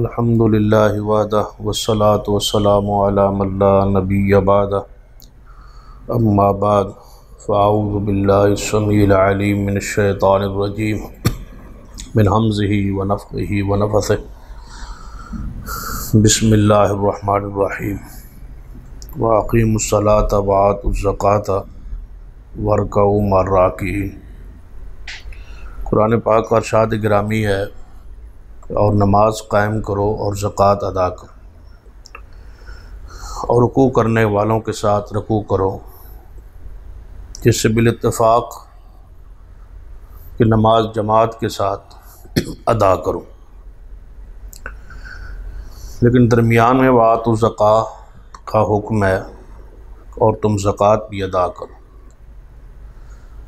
الحمد للہ وحدہ والصلاة والسلام علی من لا نبی بعدہ اما بعد فاعوذ باللہ السمیع العلیم من الشیطان الرجیم من حمزہ ونفخہ ونفثہ بسم اللہ الرحمن الرحیم واقیموا الصلاة وآتوا الزکاة وارکعوا مع الراکعین۔ قرآن پاک کا ارشاد گرامی ہے اور نماز قائم کرو اور زکوٰۃ ادا کرو اور رکوع کرنے والوں کے ساتھ رکوع کرو، جس سے بالاتفاق کہ نماز جماعت کے ساتھ ادا کرو، لیکن درمیان میں وآتوا الزکاۃ کا حکم ہے اور تم زکوٰۃ بھی ادا کرو۔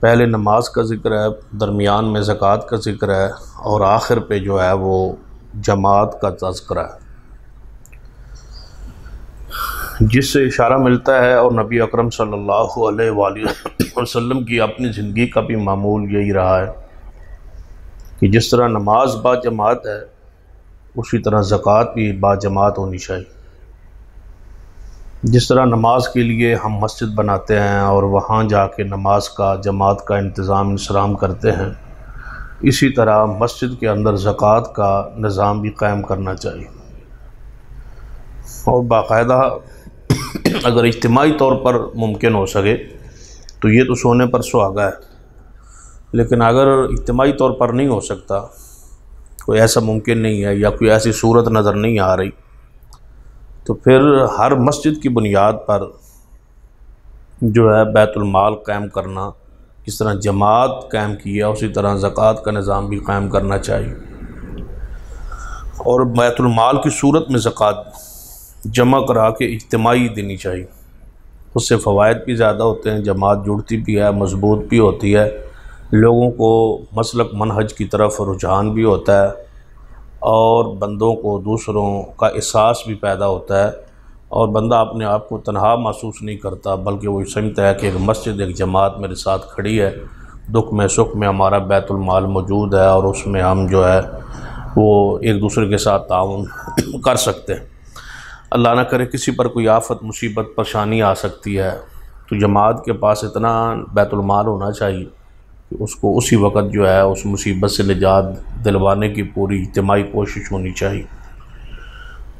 پہلے نماز کا ذکر ہے، درمیان میں زکوٰۃ کا ذکر ہے اور آخر پہ جو ہے وہ جماعت کا تذکرہ ہے، جس سے اشارہ ملتا ہے اور نبی اکرم صلی اللہ علیہ وآلہ وسلم کی اپنی زندگی کا بھی معمول یہی رہا ہے کہ جس طرح نماز با جماعت ہے اسی طرح زکوٰۃ بھی با جماعت ہونی چاہیے۔ جس طرح نماز کے لیے ہم مسجد بناتے ہیں اور وہاں جا کے نماز کا جماعت کا انتظام انصرام کرتے ہیں، اسی طرح مسجد کے اندر زکوٰۃ کا نظام بھی قائم کرنا چاہیے، اور باقاعدہ اگر اجتماعی طور پر ممکن ہو سکے تو یہ تو سونے پر سہاگا ہے، لیکن اگر اجتماعی طور پر نہیں ہو سکتا، کوئی ایسا ممکن نہیں ہے یا کوئی ایسی صورت نظر نہیں آ رہی، تو پھر ہر مسجد کی بنیاد پر جو ہے بیت المال قائم کرنا، جس طرح جماعت قائم کی ہے اسی طرح زکوٰۃ کا نظام بھی قائم کرنا چاہیے، اور بیت المال کی صورت میں زکوٰۃ جمع کرا کے اجتماعی دینی چاہیے۔ اس سے فوائد بھی زیادہ ہوتے ہیں، جماعت جڑتی بھی ہے، مضبوط بھی ہوتی ہے، لوگوں کو مسلک منہج کی طرف رجحان بھی ہوتا ہے، اور بندوں کو دوسروں کا احساس بھی پیدا ہوتا ہے، اور بندہ اپنے آپ کو تنہا محسوس نہیں کرتا، بلکہ وہ سمجھتا ہے کہ ایک مسجد ایک جماعت میرے ساتھ کھڑی ہے، دکھ میں سکھ میں ہمارا بیت المال موجود ہے، اور اس میں ہم جو ہے وہ ایک دوسرے کے ساتھ تعاون کر سکتے ہیں۔ اللہ نہ کرے کسی پر کوئی آفت مصیبت پریشانی آ سکتی ہے تو جماعت کے پاس اتنا بیت المال ہونا چاہیے کہ اس کو اسی وقت جو ہے اس مصیبت سے نجات دلوانے کی پوری اجتماعی کوشش ہونی چاہیے۔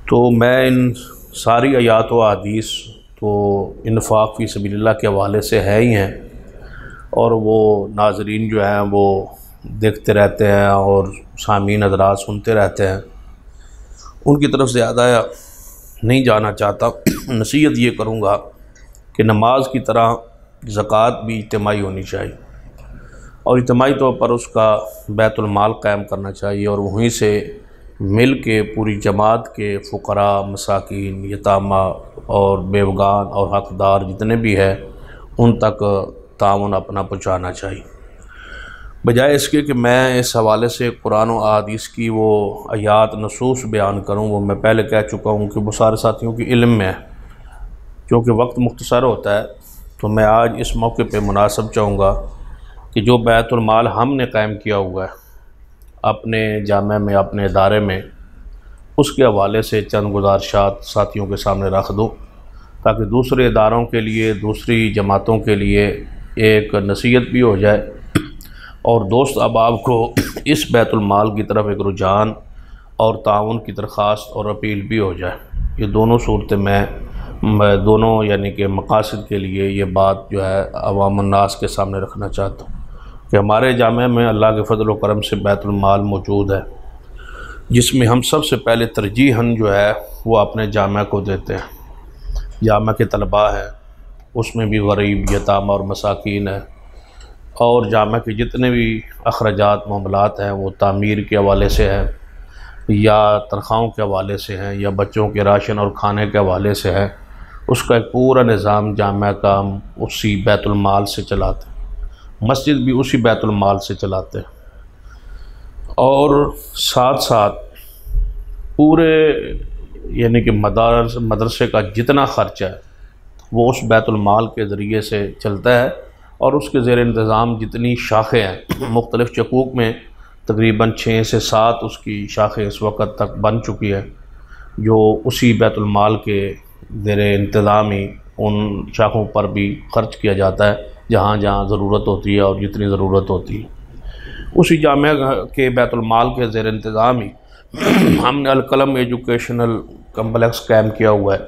تو میں ان ساری آیات و احادیث تو انفاق فی سبیل اللہ کے حوالے سے ہے ہی ہیں، اور وہ ناظرین جو ہیں وہ دیکھتے رہتے ہیں اور سامعین حضرات سنتے رہتے ہیں، ان کی طرف زیادہ نہیں جانا چاہتا۔ نصیحت یہ کروں گا کہ نماز کی طرح زکوٰۃ بھی اجتماعی ہونی چاہیے، اور اجتماعی طور پر اس کا بیت المال قائم کرنا چاہیے، اور وہیں سے مل کے پوری جماعت کے فقراء، مساکین، یتامہ اور بیوگان اور حقدار جتنے بھی ہیں ان تک تعاون اپنا پہنچانا چاہیے، بجائے اس کے کہ میں اس حوالے سے قرآن و احادیث کی وہ آیات نصوص بیان کروں۔ وہ میں پہلے کہہ چکا ہوں کہ وہ سارے ساتھیوں کی علم میں ہے، کیونکہ وقت مختصر ہوتا ہے، تو میں آج اس موقع پہ مناسب چاہوں گا کہ جو بیت المال ہم نے قائم کیا ہوا ہے اپنے جامعہ میں، اپنے ادارے میں، اس کے حوالے سے چند گزارشات ساتھیوں کے سامنے رکھ دوں، تاکہ دوسرے اداروں کے لیے، دوسری جماعتوں کے لیے ایک نصیحت بھی ہو جائے، اور دوست احباب کو اس بیت المال کی طرف ایک رجحان اور تعاون کی درخواست اور اپیل بھی ہو جائے۔ یہ دونوں صورتیں میں دونوں یعنی کہ مقاصد کے لیے یہ بات جو ہے عوام الناس کے سامنے رکھنا چاہتا ہوں کہ ہمارے جامعہ میں اللہ کے فضل و کرم سے بیت المال موجود ہے، جس میں ہم سب سے پہلے ترجیحاً جو ہے وہ اپنے جامعہ کو دیتے ہیں۔ جامعہ کے طلباء ہیں، اس میں بھی غریب، یتامہ اور مساکین ہیں، اور جامعہ کے جتنے بھی اخراجات معاملات ہیں وہ تعمیر کے حوالے سے ہیں، یا تنخواہوں کے حوالے سے ہیں، یا بچوں کے راشن اور کھانے کے حوالے سے ہے، اس کا ایک پورا نظام جامعہ کا ہم اسی بیت المال سے چلاتے ہیں، مسجد بھی اسی بیت المال سے چلاتے ہیں، اور ساتھ ساتھ پورے یعنی کہ مدرسے کا جتنا خرچہ ہے وہ اس بیت المال کے ذریعے سے چلتا ہے، اور اس کے زیر انتظام جتنی شاخیں ہیں، مختلف چکوک میں تقریباً 6 سے 7 اس کی شاخیں اس وقت تک بن چکی ہے، جو اسی بیت المال کے زیر انتظام ہی ان شاخوں پر بھی خرچ کیا جاتا ہے جہاں جہاں ضرورت ہوتی ہے اور جتنی ضرورت ہوتی ہے۔ اسی جامعہ کے بیت المال کے زیر انتظام ہی ہم نے القلم ایجوکیشنل کمپلیکس قائم کیا ہوا ہے،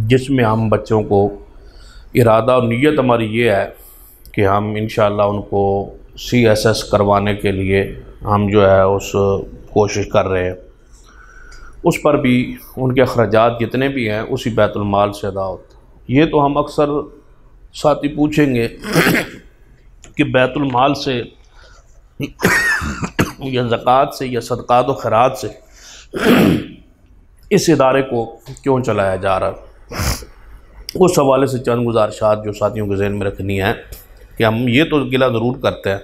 جس میں ہم بچوں کو ارادہ اور نیت ہماری یہ ہے کہ ہم انشاءاللہ ان کو CSS کروانے کے لیے ہم جو ہے اس کوشش کر رہے ہیں۔ اس پر بھی ان کے اخراجات جتنے بھی ہیں اسی بیت المال سے ادا ہوتے ہیں۔ یہ تو ہم اکثر ساتھی پوچھیں گے کہ بیت المال سے یا زکوٰۃ سے یا صدقات و خیرات سے اس ادارے کو کیوں چلایا جا رہا ہے؟ اس حوالے سے چند گزارشات جو ساتھیوں کے ذہن میں رکھنی ہے کہ ہم یہ تو گلہ ضرور کرتے ہیں،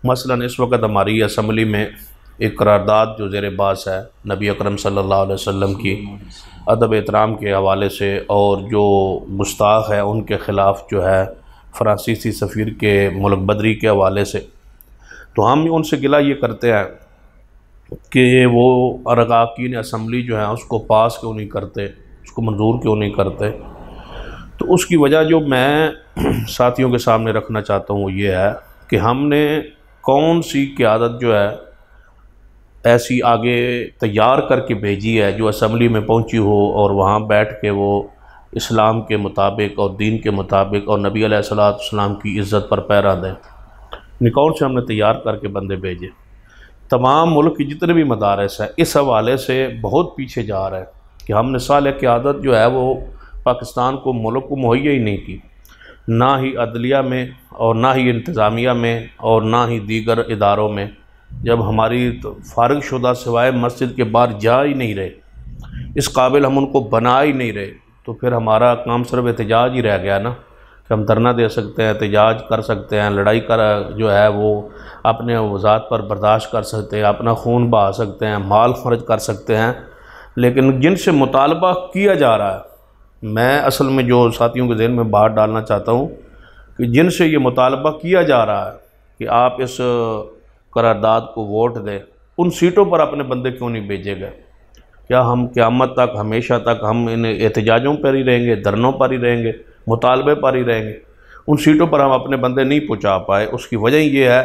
مثلاً اس وقت ہماری اسمبلی میں ایک قرارداد جو زیر باس ہے نبی اکرم صلی اللہ علیہ وسلم کی ادب احترام کے حوالے سے، اور جو گستاخ ہے ان کے خلاف جو ہے فرانسیسی سفیر کے ملک بدری کے حوالے سے، تو ہم ان سے گلہ یہ کرتے ہیں کہ وہ ارکان اسمبلی جو ہیں اس کو پاس کیوں نہیں کرتے، اس کو منظور کیوں نہیں کرتے۔ تو اس کی وجہ جو میں ساتھیوں کے سامنے رکھنا چاہتا ہوں وہ یہ ہے کہ ہم نے کون سی قیادت جو ہے ایسی آگے تیار کر کے بھیجی ہے جو اسمبلی میں پہنچی ہو اور وہاں بیٹھ کے وہ اسلام کے مطابق اور دین کے مطابق اور نبی علیہ السلام کی عزت پر پیرا دیں۔ کون سے ہم نے تیار کر کے بندے بھیجے؟ تمام ملک کی جتنے بھی مدارس ہیں اس حوالے سے بہت پیچھے جا رہے ہیں کہ ہم نے صالح قیادت جو ہے وہ پاکستان کو ملک کو مہیا ہی نہیں کی، نہ ہی عدلیہ میں اور نہ ہی انتظامیہ میں اور نہ ہی دیگر اداروں میں۔ جب ہماری فارغ شدہ سوائے مسجد کے باہر جا ہی نہیں رہے، اس قابل ہم ان کو بنا ہی نہیں رہے، تو پھر ہمارا کام صرف احتجاج ہی رہ گیا نا، کہ ہم دھرنا دے سکتے ہیں، احتجاج کر سکتے ہیں، لڑائی کر جو ہے وہ اپنے ذات پر برداشت کر سکتے ہیں، اپنا خون بہا سکتے ہیں، مال خرچ کر سکتے ہیں، لیکن جن سے مطالبہ کیا جا رہا ہے، میں اصل میں جو ساتھیوں کے ذہن میں بات ڈالنا چاہتا ہوں کہ جن سے یہ مطالبہ کیا جا رہا ہے کہ آپ اس قرارداد کو ووٹ دیں، ان سیٹوں پر اپنے بندے کیوں نہیں بھیجے گئے؟ کیا ہم قیامت تک ہمیشہ تک ہم ان احتجاجوں پر ہی رہیں گے، دھرنوں پر ہی رہیں گے، مطالبے پر ہی رہیں گے؟ ان سیٹوں پر ہم اپنے بندے نہیں پہنچا پائے۔ اس کی وجہ یہ ہے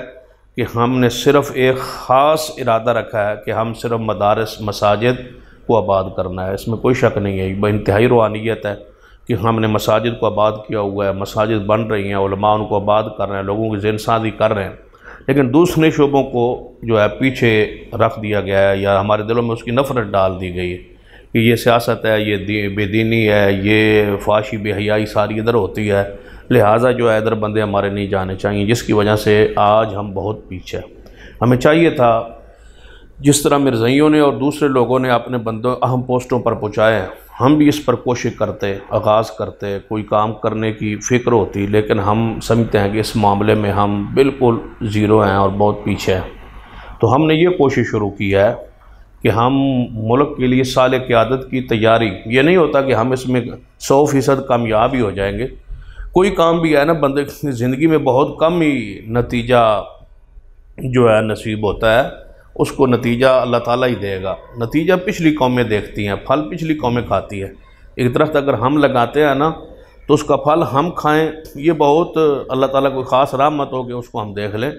کہ ہم نے صرف ایک خاص ارادہ رکھا ہے کہ ہم صرف مدارس مساجد کو آباد کرنا ہے۔ اس میں کوئی شک نہیں ہے، یہ انتہائی روحانیت ہے کہ ہم نے مساجد کو آباد کیا ہوا ہے، مساجد بن رہی ہیں، علماء ان کو آباد کر رہے ہیں، لوگوں کی ذہن سازی کر رہے ہیں، لیکن دوسرے شعبوں کو جو ہے پیچھے رکھ دیا گیا ہے یا ہمارے دلوں میں اس کی نفرت ڈال دی گئی ہے کہ یہ سیاست ہے، یہ بے دینی ہے، یہ فحاشی بے حیائی ساری ادھر ہوتی ہے، لہٰذا جو ہے ادھر بندے ہمارے نہیں جانے چاہیے، جس کی وجہ سے آج ہم بہت پیچھے ہیں۔ ہمیں چاہیے تھا جس طرح مرزائیوں نے اور دوسرے لوگوں نے اپنے بندوں اہم پوسٹوں پر پہنچائے ہیں، ہم بھی اس پر کوشش کرتے، آغاز کرتے، کوئی کام کرنے کی فکر ہوتی، لیکن ہم سمجھتے ہیں کہ اس معاملے میں ہم بالکل زیرو ہیں اور بہت پیچھے ہیں۔ تو ہم نے یہ کوشش شروع کی ہے کہ ہم ملک کے لیے صالح قیادت کی تیاری، یہ نہیں ہوتا کہ ہم اس میں 100% کامیاب ہی ہو جائیں گے۔ کوئی کام بھی ہے نا بندے کی زندگی میں بہت کم ہی نتیجہ جو ہے نصیب ہوتا ہے، اس کو نتیجہ اللہ تعالیٰ ہی دے گا۔ نتیجہ پچھلی قومیں دیکھتی ہیں، پھل پچھلی قومیں کھاتی ہیں۔ ایک درخت اگر ہم لگاتے ہیں نا تو اس کا پھل ہم کھائیں، یہ بہت اللہ تعالیٰ کوئی خاص رحمت ہو کہ اس کو ہم دیکھ لیں۔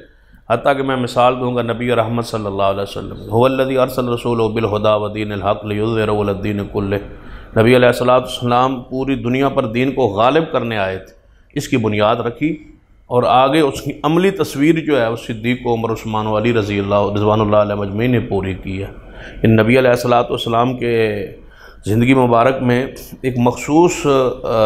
حتیٰ کہ میں مثال دوں گا نبی رحمت صلی اللہ علیہ وسلم، هو الذی ارسل رسولہ بالہدی ودین الحق لیظہرہ علی الدین کلہ۔ نبی علیہ السلام پوری دنیا پر دین کو غالب کرنے آئے تھے، اس کی بنیاد رکھی، اور آگے اس کی عملی تصویر جو ہے اس صدیق و عمر عثمان و علی رضی اللہ رضوان اللہ علیہ مجمعین نے پوری کی ہے۔ ان نبی علیہ السلام کے زندگی مبارک میں ایک مخصوص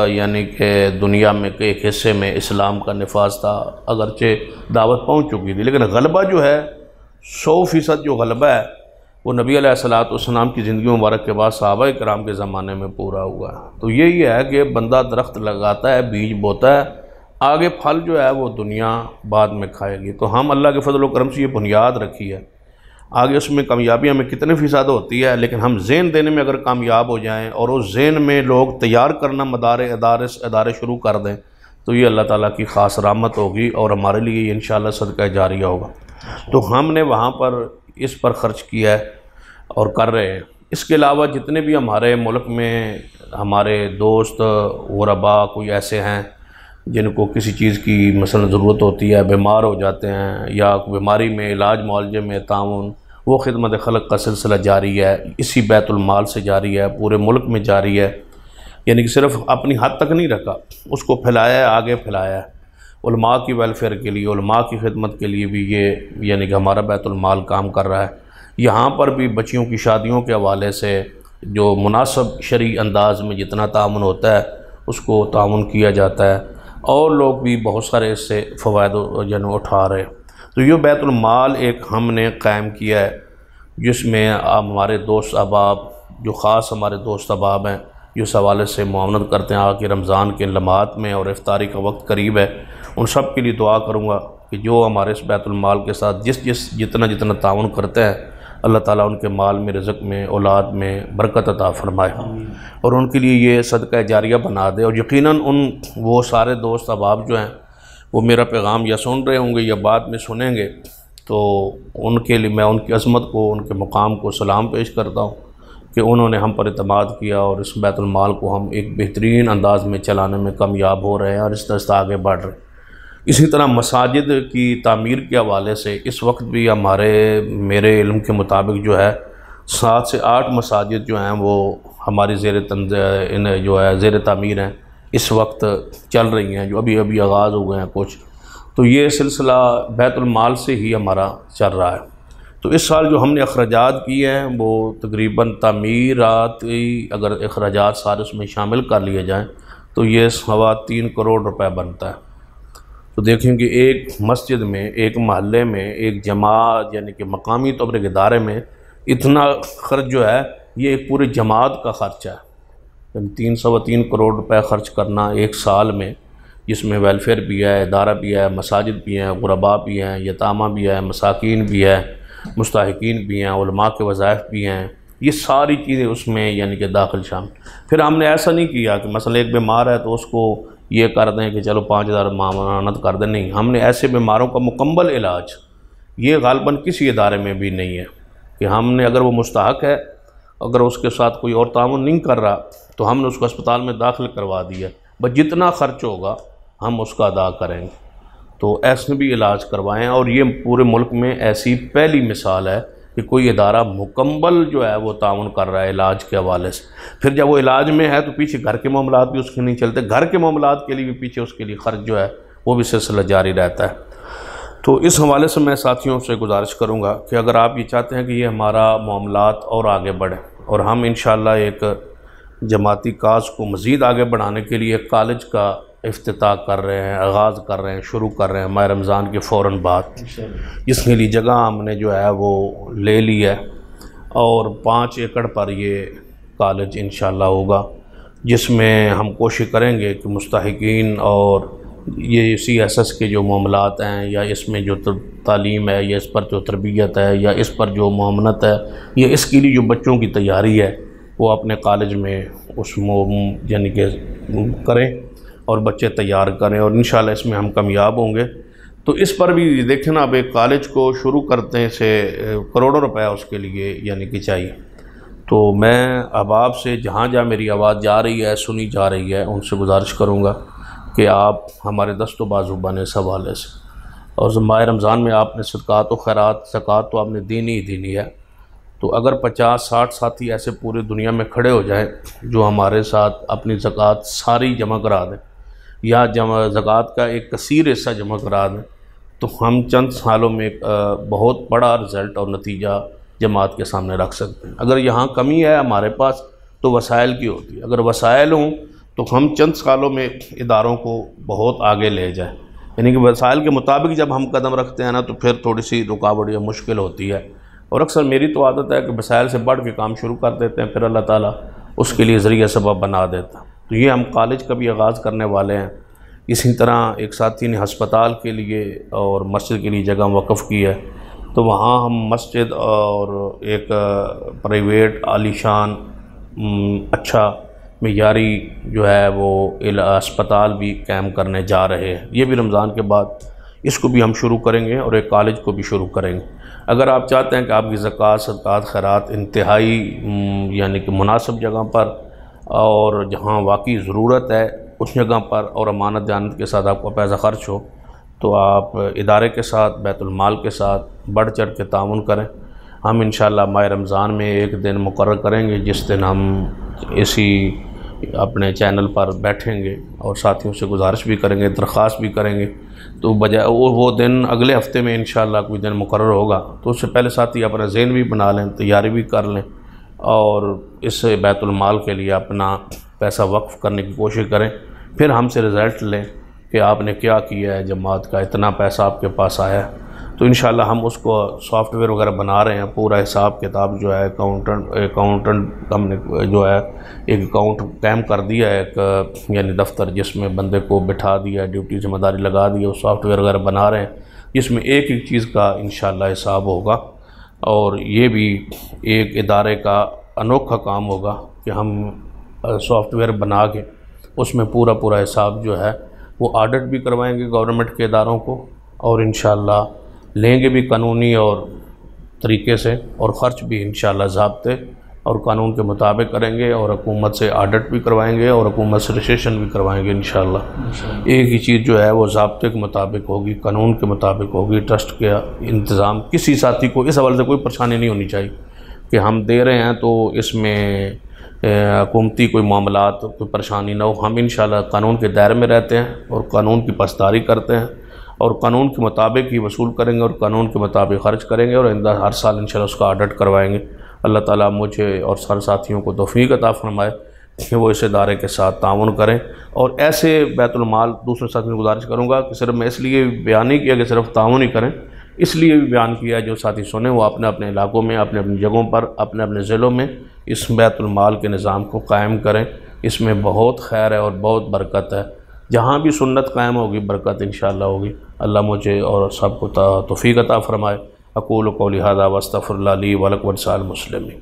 یعنی کہ دنیا میں ایک حصے میں اسلام کا نفاذ تھا، اگرچہ دعوت پہنچ چکی تھی، لیکن غلبہ جو ہے 100% جو غلبہ ہے وہ نبی علیہ السلام کی زندگی مبارک کے بعد صحابہ کرام کے زمانے میں پورا ہوا ہے۔ تو یہی ہے کہ بندہ درخت لگاتا ہے، بیج بوتا ہے، آگے پھل جو ہے وہ دنیا بعد میں کھائے گی۔ تو ہم اللہ کے فضل و کرم سے یہ بنیاد رکھی ہے، آگے اس میں کامیابیاں میں کتنے فیصد ہوتی ہے، لیکن ہم ذہن دینے میں اگر کامیاب ہو جائیں اور اس ذہن میں لوگ تیار کرنا ادارے شروع کر دیں تو یہ اللہ تعالیٰ کی خاص رحمت ہوگی اور ہمارے لیے یہ انشاءاللہ صدقہ جاریہ ہوگا۔ تو ہم نے وہاں پر اس پر خرچ کیا ہے اور کر رہے ہیں۔ اس کے علاوہ جتنے بھی ہمارے ملک میں ہمارے دوست غربا کوئی ایسے ہیں جن کو کسی چیز کی مثلا ضرورت ہوتی ہے، بیمار ہو جاتے ہیں یا بیماری میں علاج معالجے میں تعاون، وہ خدمت خلق کا سلسلہ جاری ہے، اسی بیت المال سے جاری ہے، پورے ملک میں جاری ہے، یعنی کہ صرف اپنی حد تک نہیں رکھا، اس کو پھیلایا ہے، آگے پھیلایا ہے۔ علماء کی ویلفیئر کے لیے، علماء کی خدمت کے لیے بھی یہ یعنی کہ ہمارا بیت المال کام کر رہا ہے۔ یہاں پر بھی بچیوں کی شادیوں کے حوالے سے جو مناسب شرعی انداز میں جتنا تعاون ہوتا ہے اس کو تعاون کیا جاتا ہے، اور لوگ بھی بہت سارے اس سے فوائد اٹھا رہے ہیں۔ تو یہ بیت المال ایک ہم نے قائم کیا ہے جس میں ہمارے دوست احباب، جو خاص ہمارے دوست احباب ہیں جو اس حوالے سے معاونت کرتے ہیں آگے رمضان کے لمحات میں اور افطاری کا وقت قریب ہے، ان سب کے لیے دعا کروں گا کہ جو ہمارے اس بیت المال کے ساتھ جتنا تعاون کرتے ہیں، اللہ تعالیٰ ان کے مال میں، رزق میں، اولاد میں برکت عطا فرمائے اور ان کے لیے یہ صدقہ جاریہ بنا دے۔ اور یقیناً وہ سارے دوست احباب جو ہیں وہ میرا پیغام یا سن رہے ہوں گے یا بعد میں سنیں گے، تو ان کے لیے میں ان کی عظمت کو، ان کے مقام کو سلام پیش کرتا ہوں کہ انہوں نے ہم پر اعتماد کیا اور اس بیت المال کو ہم ایک بہترین انداز میں چلانے میں کامیاب ہو رہے ہیں اور اس طرح سے آگے بڑھ رہے ہیں۔ اسی طرح مساجد کی تعمیر کے حوالے سے اس وقت بھی میرے علم کے مطابق جو ہے 7 سے 8 مساجد جو ہیں وہ ہماری زیر تعمیر ہیں، اس وقت چل رہی ہیں، جو ابھی آغاز ہو گئے ہیں کچھ۔ تو یہ سلسلہ بیت المال سے ہی ہمارا چل رہا ہے۔ تو اس سال جو ہم نے اخراجات کیے ہیں وہ تقریباً تعمیرات، اگر اخراجات سارے اس میں شامل کر لیے جائیں تو یہ 3.25 کروڑ روپے بنتا ہے۔ تو دیکھیں کہ ایک مسجد میں، ایک محلے میں، ایک جماعت یعنی کہ مقامی طور کے ادارے میں اتنا خرچ جو ہے یہ ایک پورے جماعت کا خرچہ ہے، یعنی 3.25 کروڑ روپے خرچ کرنا ایک سال میں، جس میں ویلفیئر بھی ہے، ادارہ بھی ہے، مساجد بھی ہیں، غرباء بھی ہیں، یتامہ بھی ہیں، مساکین بھی ہیں، مستحقین بھی ہیں، علماء کے وظائف بھی ہیں، یہ ساری چیزیں اس میں یعنی کہ داخل شامل۔ پھر ہم نے ایسا نہیں کیا کہ مثلا ایک بیمار ہے تو اس کو یہ کر دیں کہ چلو 5,000 معاونت کر دیں، نہیں، ہم نے ایسے بیماروں کا مکمل علاج، یہ غالباً کسی ادارے میں بھی نہیں ہے کہ ہم نے اگر وہ مستحق ہے، اگر اس کے ساتھ کوئی اور تعاون نہیں کر رہا تو ہم نے اس کو اسپتال میں داخل کروا دیا، بس جتنا خرچ ہوگا ہم اس کا ادا کریں گے۔ تو ایسے بھی علاج کروائیں، اور یہ پورے ملک میں ایسی پہلی مثال ہے کہ کوئی ادارہ مکمل جو ہے وہ تعاون کر رہا ہے علاج کے حوالے سے۔ پھر جب وہ علاج میں ہے تو پیچھے گھر کے معاملات بھی اس کے نہیں چلتے، گھر کے معاملات کے لیے بھی پیچھے اس کے لیے خرچ جو ہے وہ بھی سلسلہ جاری رہتا ہے۔ تو اس حوالے سے میں ساتھیوں سے گزارش کروں گا کہ اگر آپ یہ چاہتے ہیں کہ یہ ہمارا معاملات اور آگے بڑھے اور ہم انشاءاللہ ایک جماعتی کاز کو مزید آگے بڑھانے کے لیے کالج کا افتتاح کر رہے ہیں، آغاز کر رہے ہیں، شروع کر رہے ہیں ماہ رمضان کے فوراً بعد، جس کے لیے جگہ ہم نے جو ہے وہ لے لی ہے، اور 5 ایکڑ پر یہ کالج انشاءاللہ ہوگا، جس میں ہم کوشش کریں گے کہ مستحقین اور یہ CSS کے جو معاملات ہیں یا اس میں جو تعلیم ہے یا اس پر جو تربیت ہے یا اس پر جو معاونت ہے یا اس کے لیے جو بچوں کی تیاری ہے وہ اپنے کالج میں اس یعنی کہ کریں اور بچے تیار کریں، اور انشاءاللہ اس میں ہم کامیاب ہوں گے۔ تو اس پر بھی دیکھیں نا، اب ایک کالج کو شروع کرتے سے کروڑوں روپے اس کے لیے یعنی کہ چاہیے۔ تو میں احباب سے جہاں جہاں میری آواز جا رہی ہے، سنی جا رہی ہے، ان سے گزارش کروں گا کہ آپ ہمارے دست و بازو بنے اس حوالے سے، اور ماہ رمضان میں آپ نے صدقات و خیرات، زکوٰۃ تو آپ نے دینی ہے، تو اگر 50-60 ساتھی ایسے پوری دنیا میں کھڑے ہو جائیں جو ہمارے ساتھ اپنی زکوٰۃ ساری جمع کرا دیں یا زکوٰۃ کا ایک کثیر حصہ جمع کرا دیں، تو ہم چند سالوں میں ایک بہت بڑا رزلٹ اور نتیجہ جماعت کے سامنے رکھ سکتے ہیں۔ اگر یہاں کمی ہے ہمارے پاس تو وسائل کی ہوتی ہے، اگر وسائل ہوں تو ہم چند سالوں میں اداروں کو بہت آگے لے جائیں، یعنی کہ وسائل کے مطابق جب ہم قدم رکھتے ہیں نا تو پھر تھوڑی سی رکاوٹ یا مشکل ہوتی ہے، اور اکثر میری تو عادت ہے کہ وسائل سے بڑھ کے کام شروع کر دیتے ہیں، پھر اللہ تعالیٰ اس کے لیے ذریعہ سبب بنا دیتا ہے۔ تو یہ ہم کالج کا بھی آغاز کرنے والے ہیں۔ اسی طرح ایک ساتھی نے ہسپتال کے لیے اور مسجد کے لیے جگہ وقف کی ہے، تو وہاں ہم مسجد اور ایک پرائیویٹ عالی شان اچھا معیاری جو ہے وہ اسپتال بھی قائم کرنے جا رہے ہیں، یہ بھی رمضان کے بعد اس کو بھی ہم شروع کریں گے اور ایک کالج کو بھی شروع کریں گے۔ اگر آپ چاہتے ہیں کہ آپ کی زکوٰۃ، صدقات، خیرات انتہائی یعنی کہ مناسب جگہ پر اور جہاں واقعی ضرورت ہے اس جگہ پر اور امانت دیانت کے ساتھ آپ کو پیسہ خرچ ہو، تو آپ ادارے کے ساتھ، بیت المال کے ساتھ بڑھ چڑھ کے تعاون کریں۔ ہم انشاءاللہ ماہ رمضان میں ایک دن مقرر کریں گے جس دن ہم اسی اپنے چینل پر بیٹھیں گے اور ساتھیوں سے گزارش بھی کریں گے، درخواست بھی کریں گے، تو بجائے وہ دن اگلے ہفتے میں انشاءاللہ کوئی دن مقرر ہوگا تو اس سے پہلے ساتھی اپنا ذہن بھی بنا لیں، تیاری بھی کر لیں اور اس بیت المال کے لیے اپنا پیسہ وقف کرنے کی کوشش کریں، پھر ہم سے رزلٹ لیں کہ آپ نے کیا کیا ہے، جماعت کا اتنا پیسہ آپ کے پاس آیا ہے۔ تو انشاءاللہ ہم اس کو سافٹ ویئر وغیرہ بنا رہے ہیں، پورا حساب کتاب جو ہے اکاؤنٹنٹ ہم نے جو ہے ایک اکاؤنٹ قائم کر دیا ہے، ایک یعنی دفتر جس میں بندے کو بٹھا دیا، ڈیوٹی ذمہ داری لگا دی، وہ سافٹ ویئر وغیرہ بنا رہے ہیں جس میں ایک ایک چیز کا انشاءاللہ حساب ہوگا، اور یہ بھی ایک ادارے کا انوکھا کام ہوگا کہ ہم سافٹ ویئر بنا کے اس میں پورا حساب جو ہے وہ آڈٹ بھی کروائیں گے گورنمنٹ کے اداروں کو، اور انشاءاللہ لیں گے بھی قانونی اور طریقے سے، اور خرچ بھی انشاءاللہ ضابطے اور قانون کے مطابق کریں گے، اور حکومت سے آڈٹ بھی کروائیں گے اور حکومت سے رجسٹریشن بھی کروائیں گے انشاءاللہ۔ ایک ہی چیز جو ہے وہ ضابطے کے مطابق ہوگی، قانون کے مطابق ہوگی، ٹرسٹ کے انتظام۔ کسی ساتھی کو اس حوالے سے کوئی پریشانی نہیں ہونی چاہیے کہ ہم دے رہے ہیں تو اس میں حکومتی کوئی معاملات، کوئی پریشانی نہ ہو۔ ہم انشاءاللہ قانون کے دائرے میں رہتے ہیں اور قانون کی پاسداری کرتے ہیں اور قانون کے مطابق ہی وصول کریں گے اور قانون کے مطابق خرچ کریں گے، اور ہر سال انشاءاللہ اس کا آڈٹ کروائیں گے۔ اللہ تعالیٰ مجھے اور سارے ساتھیوں کو توفیق عطا فرمائے کہ وہ اس ادارے کے ساتھ تعاون کریں، اور ایسے بیت المال دوسرے ساتھیوں کو گزارش کروں گا کہ صرف میں اس لیے بیان نہیں کیا کہ صرف تعاون ہی کریں، اس لیے بھی بیان کیا ہے جو ساتھی سنیں وہ اپنے اپنے علاقوں میں، اپنے اپنی جگہوں پر، اپنے اپنے ضلعوں میں اس بیت المال کے نظام کو قائم کریں۔ اس میں بہت خیر ہے اور بہت برکت ہے، جہاں بھی سنت قائم ہوگی برکت انشاءاللہ ہوگی۔ اللہ مجھے اور سب کو توفیق عطا فرمائے۔ اقول قولی ھذا واستغفر اللہ لی ولکم ولسائر المسلمین۔